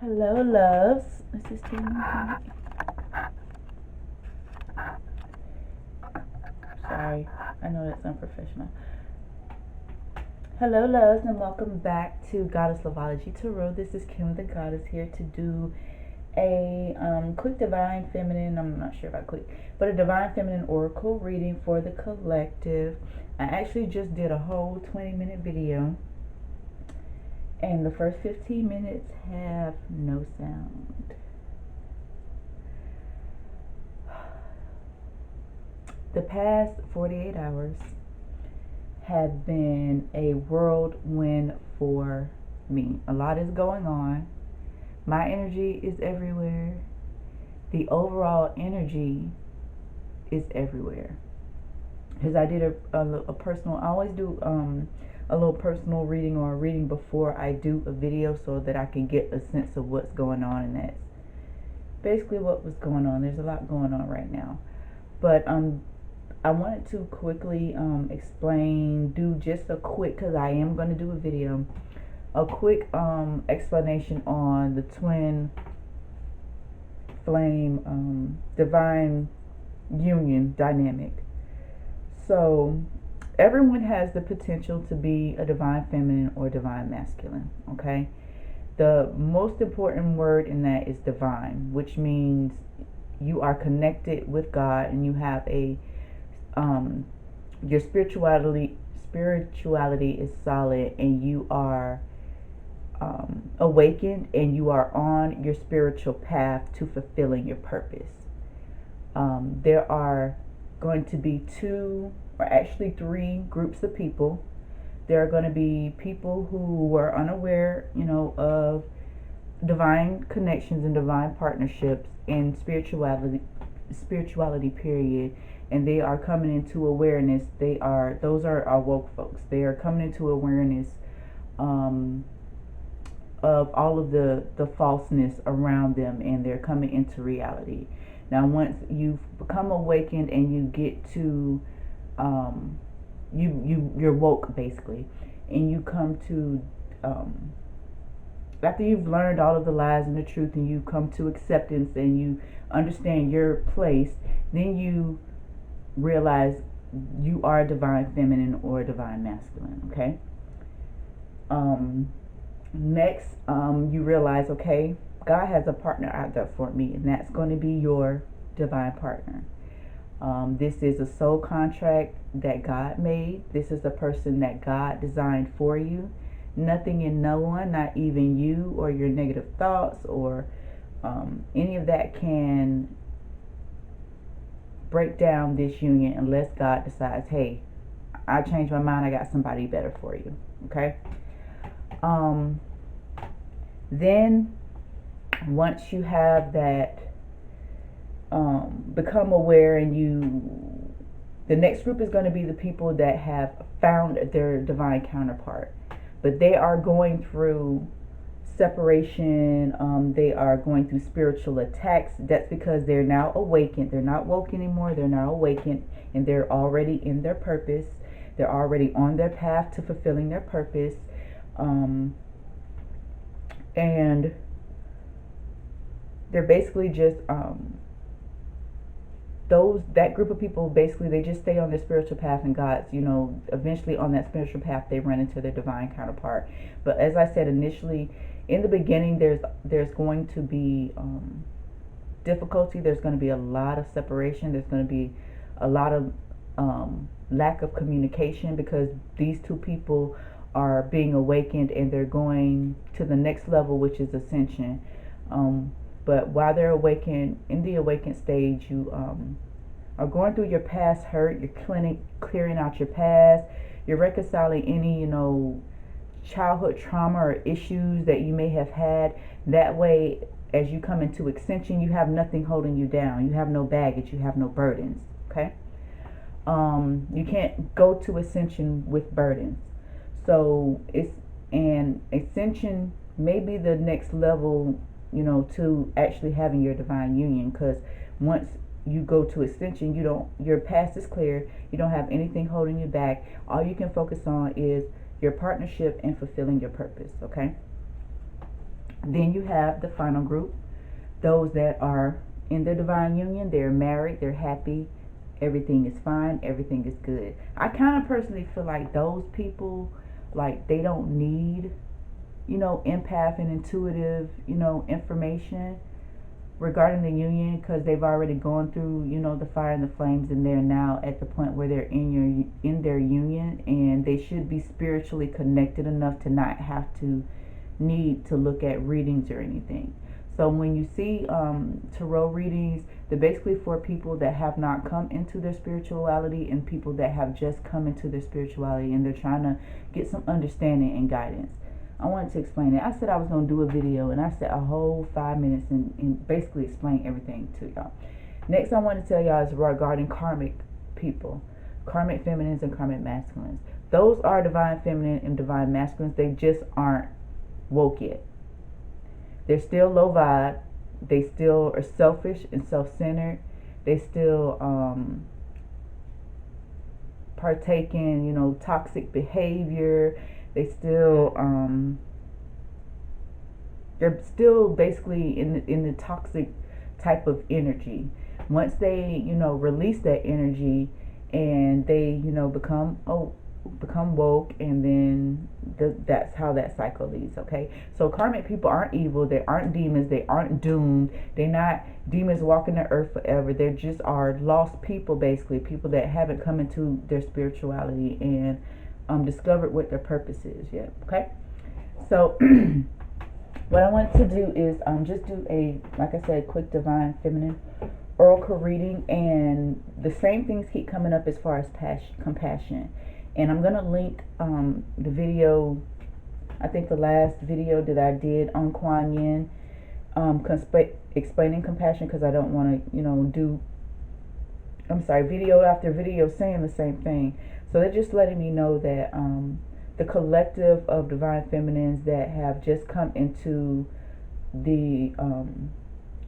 Hello, loves. Is this TV? Sorry, I know that's unprofessional. Hello, loves, and welcome back to Goddess Luvology Tarot. This is Kim the Goddess here to do a quick divine feminine. I'm not sure about quick, but a divine feminine oracle reading for the collective. I actually just did a whole 20-minute video, and the first 15 minutes have no sound. The past 48 hours have been a whirlwind for me. A lot is going on. My energy is everywhere. The overall energy is everywhere. Because I did a personal, I always do a little personal reading or a reading before I do a video so that I can get a sense of what's going on, and that's basically what was going on. There's a lot going on right now. But I wanted to quickly explain, do just a quick, because I am going to do a video, a quick explanation on the twin flame divine union dynamic. So everyone has the potential to be a divine feminine or divine masculine, okay? The most important word in that is divine, which means you are connected with God and you have a your spirituality is solid, and you are awakened, and you are on your spiritual path to fulfilling your purpose. There are going to be two, or actually three groups of people. There are going to be people who were unaware, of divine connections and divine partnerships in spirituality period, and they are coming into awareness. Those are our woke folks. They are coming into awareness of all of the falseness around them, and they're coming into reality. Now, once you've become awakened and you get to you're woke basically, and you come to after you've learned all of the lies and the truth, and you come to acceptance and you understand your place, then you realize you are a divine feminine or a divine masculine, okay? Next, you realize, okay, God has a partner out there for me, and that's going to be your divine partner. This is a soul contract that God made. This is a person that God designed for you. Nothing and no one, not even you or your negative thoughts or any of that, can break down this union unless God decides, hey, I changed my mind, I got somebody better for you, okay? Then once you have that become aware, and the next group is going to be the people that have found their divine counterpart, but they are going through separation. They are going through spiritual attacks. That's because they're now awakened. They're not woke anymore. They're now awakened, and they're already in their purpose. They're already on their path to fulfilling their purpose. And they're basically just that group of people, basically they just stay on their spiritual path, and God's, eventually on that spiritual path they run into their divine counterpart. But as I said initially, in the beginning, there's going to be difficulty. There's going to be a lot of separation. There's going to be a lot of lack of communication, because these two people are being awakened and they're going to the next level, which is ascension. But while they're awakened, in the awakened stage, you are going through your past hurt. You're clearing out your past. You're reconciling any, childhood trauma or issues that you may have had. That way, as you come into ascension, you have nothing holding you down. You have no baggage. You have no burdens. Okay. You can't go to ascension with burdens. So ascension may be the next level, to actually having your divine union, because once you go to ascension, your past is clear. You don't have anything holding you back. All you can focus on is your partnership and fulfilling your purpose, okay? Then you have the final group, those that are in their divine union, they're married, they're happy, everything is fine, everything is good. I kind of personally feel like those people, like, they don't need, empath and intuitive, information regarding the union, because they've already gone through, the fire and the flames, and they're now at the point where they're in their union, and they should be spiritually connected enough to not have to need to look at readings or anything. So when you see tarot readings, they're basically for people that have not come into their spirituality and people that have just come into their spirituality, and they're trying to get some understanding and guidance. I wanted to explain it. I said I was going to do a video, and I said a whole 5 minutes and basically explain everything to y'all. Next, I want to tell y'all is regarding karmic people, karmic feminines and karmic masculines. Those are divine feminine and divine masculines. They just aren't woke yet. They're still low vibe. They still are selfish and self-centered. They still partake in, toxic behavior. They still, they're still basically in the toxic type of energy. Once they, release that energy and they, become woke, and then that's how that cycle leads. Okay, so karmic people aren't evil. They aren't demons. They aren't doomed. They're not demons walking the earth forever. They just are lost people, basically people that haven't come into their spirituality and discovered what their purpose is yet. Okay, so what I want to do is just do a, like I said, quick divine feminine oracle reading, and the same things keep coming up as far as compassion. And I'm going to link the video, I think the last video that I did on Kuan Yin, explaining compassion, because I don't want to, video after video saying the same thing. So they're just letting me know that the collective of divine feminines that have just come into the,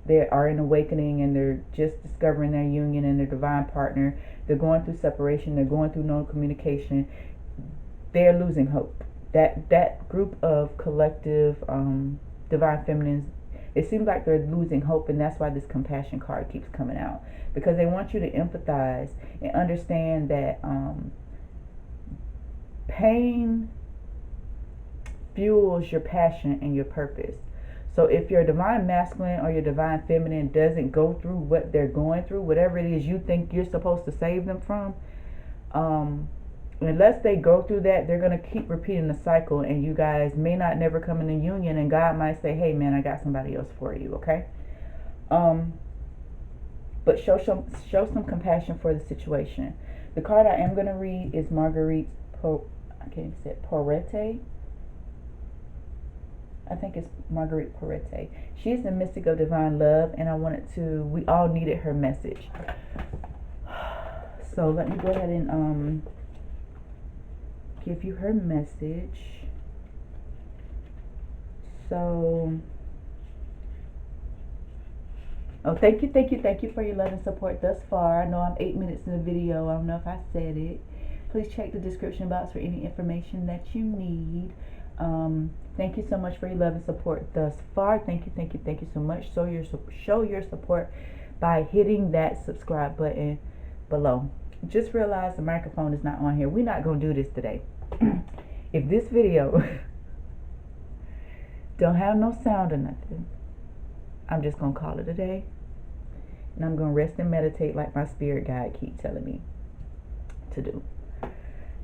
they are in awakening, and they're just discovering their union and their divine partner. They're going through separation. They're going through no communication. They're losing hope. That group of collective divine feminines, it seems like they're losing hope, and that's why this compassion card keeps coming out, because they want you to empathize and understand that pain fuels your passion and your purpose. So if your divine masculine or your divine feminine doesn't go through what they're going through, whatever it is you think you're supposed to save them from, unless they go through that, they're going to keep repeating the cycle, and you guys may not never come in a union, and God might say, hey man, I got somebody else for you. Okay, but show some compassion for the situation. The card I am going to read is Marguerite Porete. I think it's Marguerite Porete. She is the mystic of divine love, and we all needed her message. So let me go ahead and give you her message. So, thank you for your love and support thus far. I know I'm 8 minutes in the video. I don't know if I said it. Please check the description box for any information that you need. Thank you so much for your love and support thus far. Thank you so much. Show your support by hitting that subscribe button below. Just realize the microphone is not on here. We're not going to do this today. If this video don't have no sound or nothing, I'm just going to call it a day. And I'm going to rest and meditate like my spirit guide keep telling me to do.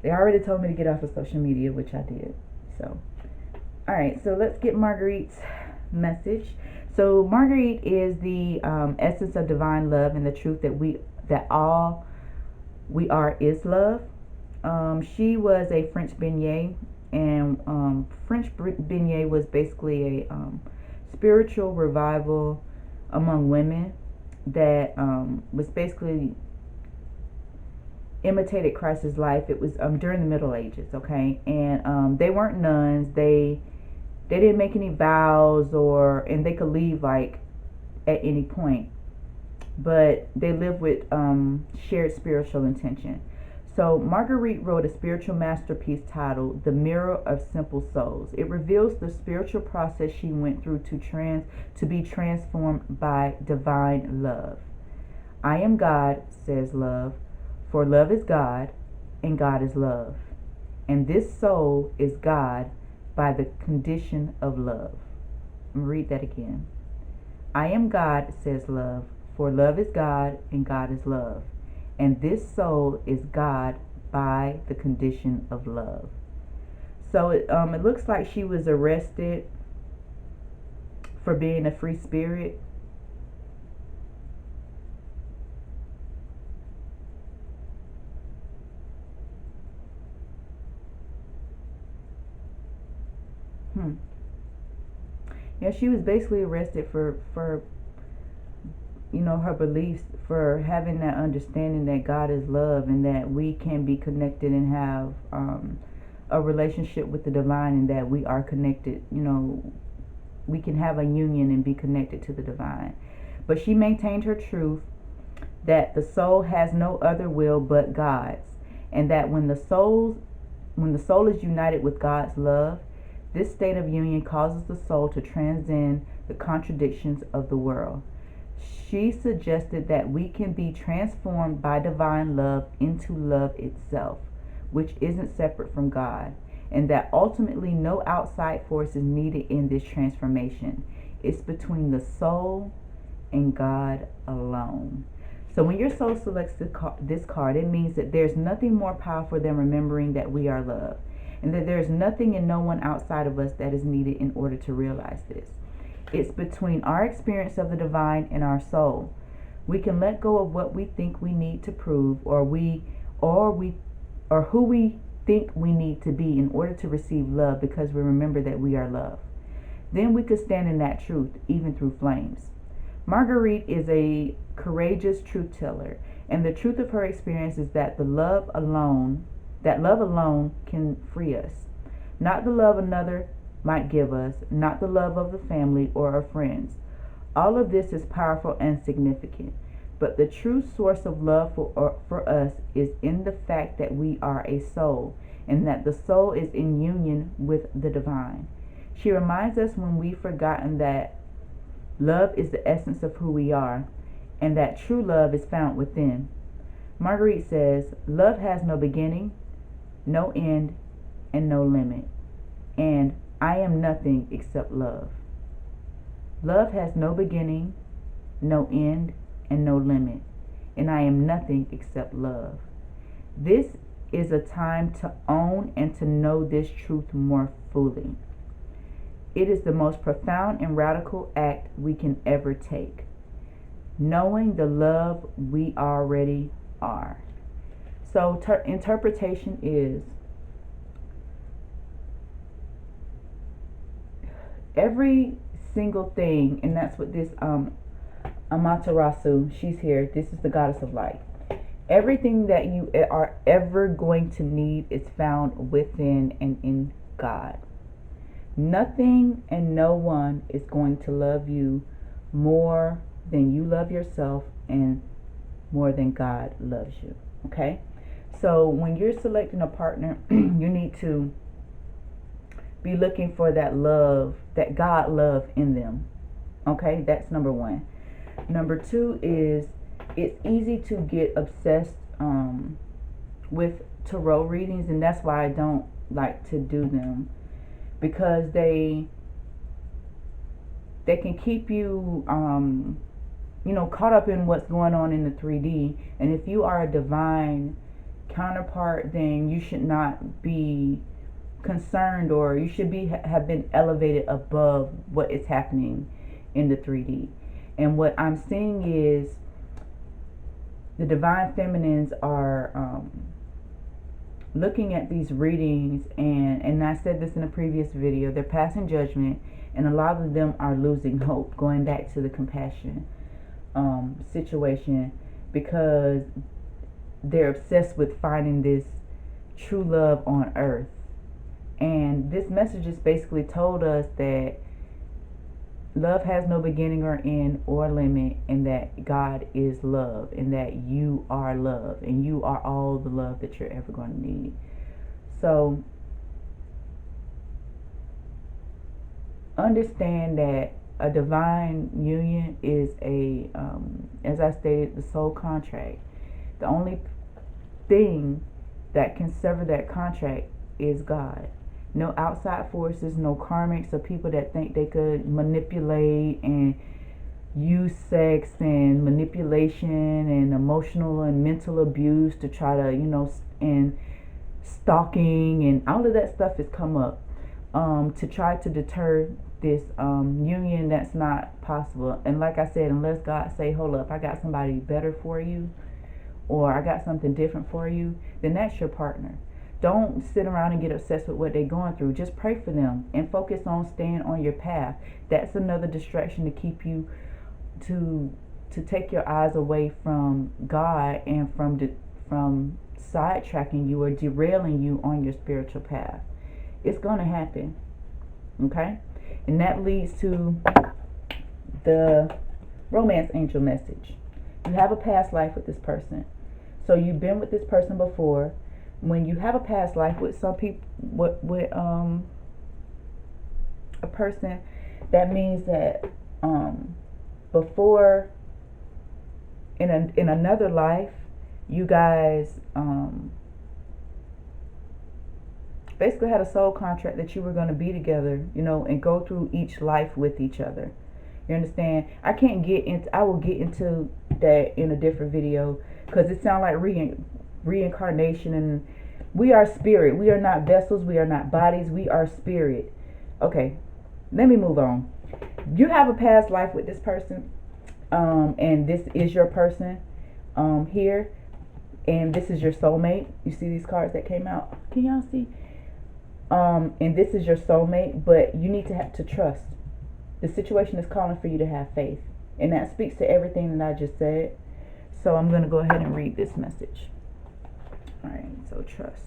They already told me to get off of social media, which I did. So, all right, so let's get Marguerite's message. So Marguerite is the essence of divine love and the truth that all we are is love. She was a French beignet, and French beignet was basically a spiritual revival among women that was basically imitated Christ's life. It was during the Middle Ages, okay, and they weren't nuns. They didn't make any vows, and they could leave like at any point, but they lived with shared spiritual intention. So Marguerite wrote a spiritual masterpiece titled The Mirror of Simple Souls. It reveals the spiritual process she went through to be transformed by divine love. I am God, says love, for love is God, and God is love. And this soul is God by the condition of love. I'm going to read that again. I am God, says love, for love is God, and God is love. And this soul is God by the condition of love. So it looks like she was arrested for being a free spirit. Yeah, she was basically arrested for her beliefs, for having that understanding that God is love and that we can be connected and have a relationship with the divine, and that we are connected. We can have a union and be connected to the divine. But she maintained her truth that the soul has no other will but God's, and that when the soul is united with God's love, this state of union causes the soul to transcend the contradictions of the world. She suggested that we can be transformed by divine love into love itself, which isn't separate from God, and that ultimately no outside force is needed in this transformation. It's between the soul and God alone. So when your soul selects this card, it means that there's nothing more powerful than remembering that we are love, and that there's nothing and no one outside of us that is needed in order to realize this. It's between our experience of the divine and our soul. We can let go of what we think we need to prove, or who we think we need to be in order to receive love, because we remember that we are love. Then we could stand in that truth, even through flames. Marguerite is a courageous truth teller, and the truth of her experience is that love alone can free us. Not the love another might give us, not the love of the family or our friends. All of this is powerful and significant, but the true source of love for us is in the fact that we are a soul, and that the soul is in union with the divine. She reminds us when we've forgotten that love is the essence of who we are, and that true love is found within. Marguerite says, love has no beginning, no end, and no limit. And I am nothing except love. Love has no beginning, no end, and no limit. And I am nothing except love. This is a time to own and to know this truth more fully. It is the most profound and radical act we can ever take. Knowing the love we already are. So interpretation is, every single thing, and that's what this Amaterasu, she's here, this is the goddess of light. Everything that you are ever going to need is found within and in God. Nothing and no one is going to love you more than you love yourself, and more than God loves you. Okay? So when you're selecting a partner, you need to be looking for that love, that God love in them. Okay? That's number one. Number two is, it's easy to get obsessed with tarot readings, and that's why I don't like to do them, because they can keep you caught up in what's going on in the 3D. And if you are a divine counterpart, then you should not be concerned, or you should have been elevated above what is happening in the 3D. And what I'm seeing is the divine feminines are looking at these readings, and I said this in a previous video, they're passing judgment, and a lot of them are losing hope, going back to the compassion situation, because they're obsessed with finding this true love on earth. And this message just basically told us that love has no beginning or end or limit, and that God is love, and that you are love, and you are all the love that you're ever going to need. So understand that a divine union is a, as I stated, the soul contract. The only thing that can sever that contract is God. No outside forces, no karmics, or people that think they could manipulate and use sex and manipulation and emotional and mental abuse to try to, and stalking and all of that stuff has come up to try to deter this union that's not possible. And like I said, unless God say, hold up, I got somebody better for you, or I got something different for you, then that's your partner. Don't sit around and get obsessed with what they're going through. Just pray for them and focus on staying on your path. That's another distraction to keep you to take your eyes away from God and from sidetracking you or derailing you on your spiritual path. It's going to happen, okay? And that leads to the romance angel message. You have a past life with this person. So you've been with this person before. When you have a past life with some people, with a person, that means that before, in another life, you guys basically had a soul contract that you were going to be together, and go through each life with each other. You understand? I will get into that in a different video, because it sounds like reincarnation, and we are spirit. We are not vessels. We are not bodies. We are spirit. Okay, let me move on. You have a past life with this person, and this is your person here, and this is your soulmate. You see these cards that came out? Can y'all see? And this is your soulmate, but you need to trust. The situation is calling for you to have faith, and that speaks to everything that I just said. So I'm going to go ahead and read this message. All right, so trust.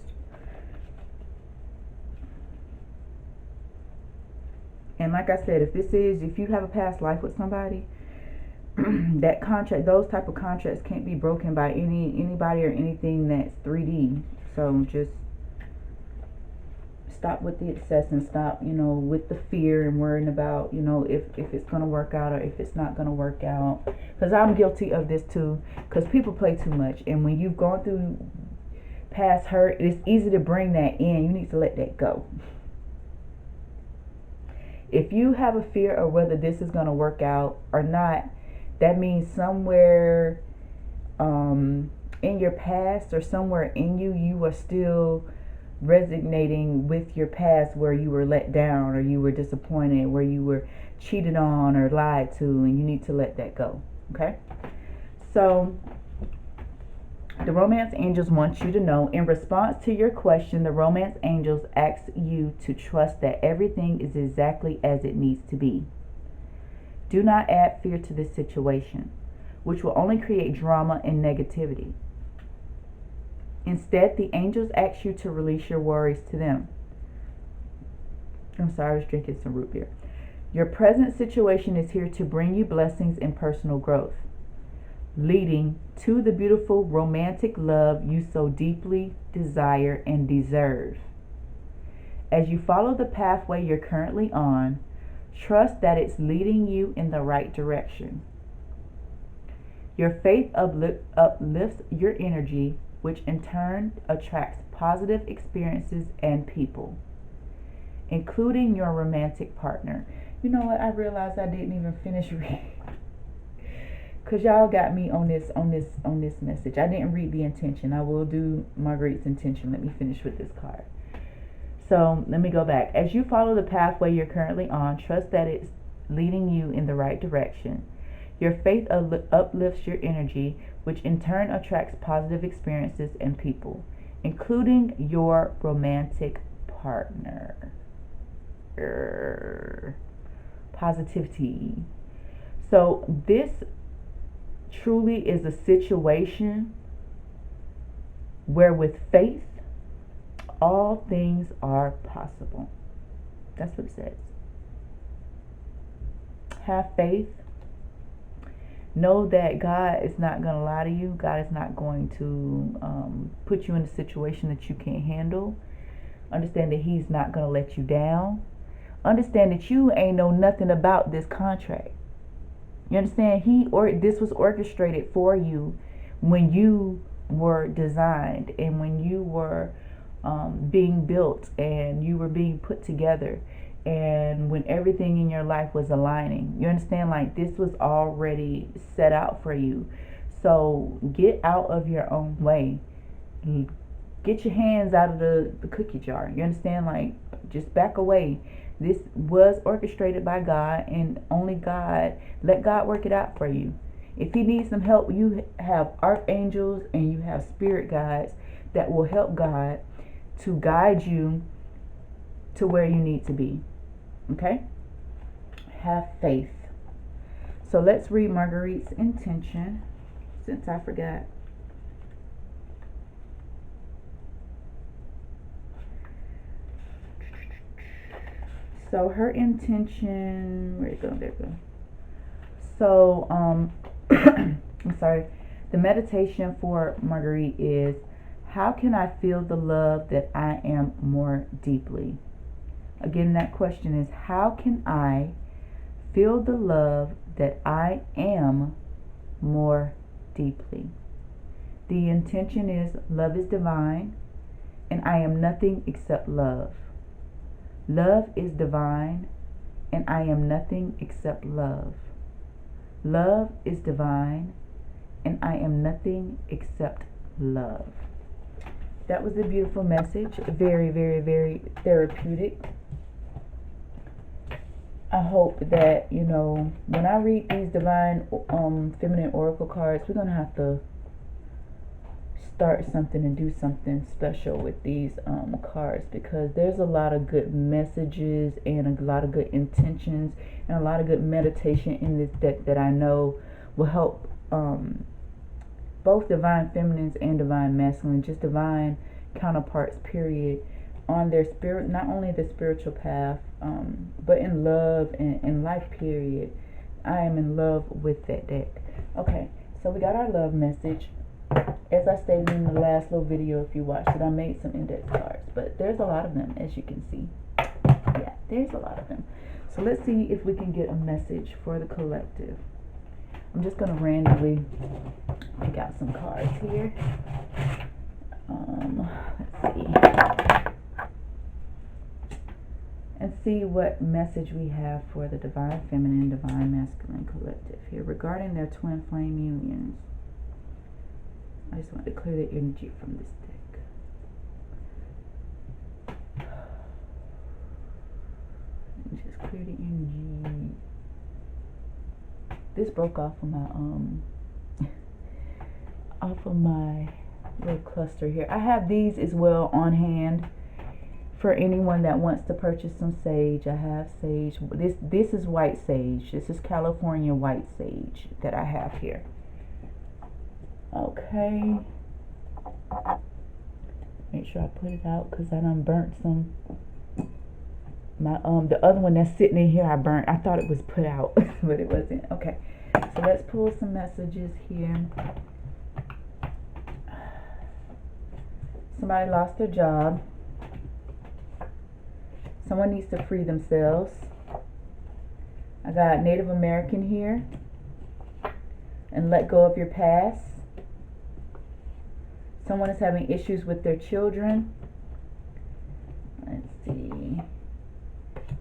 And like I said, if you have a past life with somebody, that contract, those type of contracts can't be broken by anybody or anything that's 3D. So just stop with the excess and stop, with the fear and worrying about, if it's going to work out or if it's not going to work out. Because I'm guilty of this too, because people play too much. And when you've gone through past hurt, it's easy to bring that in. You need to let that go. If you have a fear of whether this is going to work out or not, that means somewhere in your past or somewhere in you are still resonating with your past, where you were let down or you were disappointed, where you were cheated on or lied to, and you need to let that go. Okay? So the romance angels want you to know, in response to your question, the romance angels ask you to trust that everything is exactly as it needs to be. Do not add fear to this situation, which will only create drama and negativity. Instead, the angels ask you to release your worries to them. I'm sorry, I was drinking some root beer. Your present situation is here to bring you blessings and personal growth, leading to the beautiful romantic love you so deeply desire and deserve. As you follow the pathway you're currently on, trust that it's leading you in the right direction. Your faith uplifts your energy, which in turn attracts positive experiences and people, including your romantic partner. You know what? I realized I didn't even finish reading, because y'all got me on this message. I didn't read the intention. I will do Marguerite's intention. Let me finish with this card. So let me go back. As you follow the pathway you're currently on, trust that it's leading you in the right direction. Your faith uplifts your energy, which in turn attracts positive experiences and people, including your romantic partner. Positivity. So this truly is a situation where with faith, all things are possible. That's what it says. Have faith. Know that God is not going to lie to you. God is not going to put you in a situation that you can't handle. Understand that He's not going to let you down. Understand that you ain't know nothing about this contract. You understand? This was orchestrated for you when you were designed and when you were being built and you were being put together, and when everything in your life was aligning. You understand? Like, this was already set out for you. So get out of your own way. Get your hands out of the cookie jar. You understand? Like, just back away. This was orchestrated by God, and only God. Let God work it out for you. If He needs some help, you have archangels and you have spirit guides that will help God to guide you to where you need to be. Okay? Have faith. So let's read Marguerite's intention, since I forgot. So her intention, where it go? There it go. So I'm sorry. The meditation for Marguerite is, how can I feel the love that I am more deeply? Again, that question is, how can I feel the love that I am more deeply? The intention is, love is divine, and I am nothing except love. Love is divine, and I am nothing except love. Love is divine, and I am nothing except love. That was a beautiful message. Very, very, very therapeutic. I hope that, when I read these divine feminine oracle cards, we're going to have to start something and do something special with these cards, because there's a lot of good messages and a lot of good intentions and a lot of good meditation in this deck that I know will help both divine feminines and divine masculine, just divine counterparts, period, on their spirit, not only the spiritual path, but in love and in life, period. I am in love with that deck. Okay, so we got our love message. As I stated in the last little video, if you watched it, I made some index cards, but there's a lot of them, as you can see. Yeah, there's a lot of them. So let's see if we can get a message for the collective. I'm just going to randomly pick out some cards here. Let's see. And see what message we have for the divine feminine, divine masculine collective here regarding their twin flame unions. I just want to clear the energy from this deck. Just clear the energy. This broke off of my little cluster here. I have these as well on hand for anyone that wants to purchase some sage. I have sage. This is white sage. This is California white sage that I have here. Okay. Make sure I put it out because I done burnt some. The other one that's sitting in here I burnt. I thought it was put out, but it wasn't. Okay. So let's pull some messages here. Somebody lost their job. Someone needs to free themselves. I got Native American here. And let go of your past. Someone is having issues with their children. Let's see.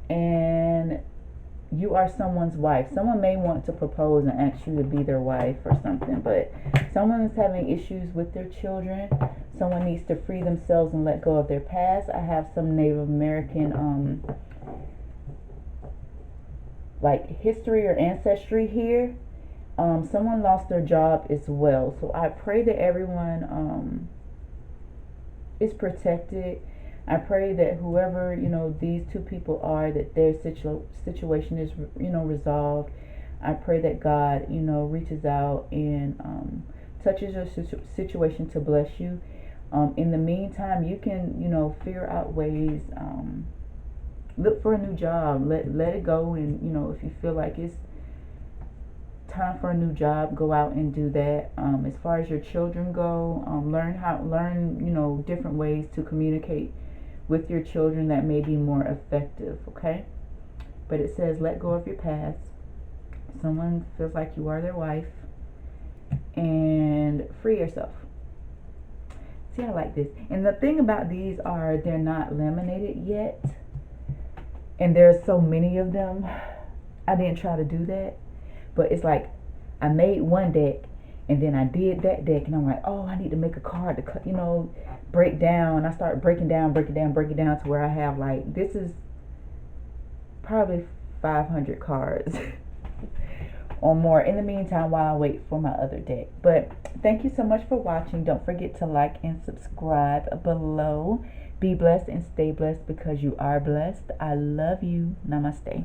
And you are someone's wife. Someone may want to propose and ask you to be their wife or something, but someone is having issues with their children. Someone needs to free themselves and let go of their past. I have some Native American like history or ancestry here. Someone lost their job as well. So I pray that everyone is protected. I pray that whoever, these two people are, that their situation is, resolved. I pray that God, reaches out and touches your situation to bless you. In the meantime, you can, figure out ways, look for a new job. Let it go. And, if you feel like it's time for a new job, go out and do that. As far as your children go, learn you know, different ways to communicate with your children that may be more effective, okay? But it says let go of your past. Someone feels like you are their wife, and free yourself. See, I like this. And the thing about these are they're not laminated yet, and there's so many of them. I didn't try to do that, but it's like I made one deck and then I did that deck, and I'm like, oh, I need to make a card to cut, you know, break down. I start breaking down to where I have, like, this is probably 500 cards or more in the meantime while I wait for my other deck. But thank you so much for watching. Don't forget to like and subscribe below. Be blessed and stay blessed because you are blessed. I love you. Namaste.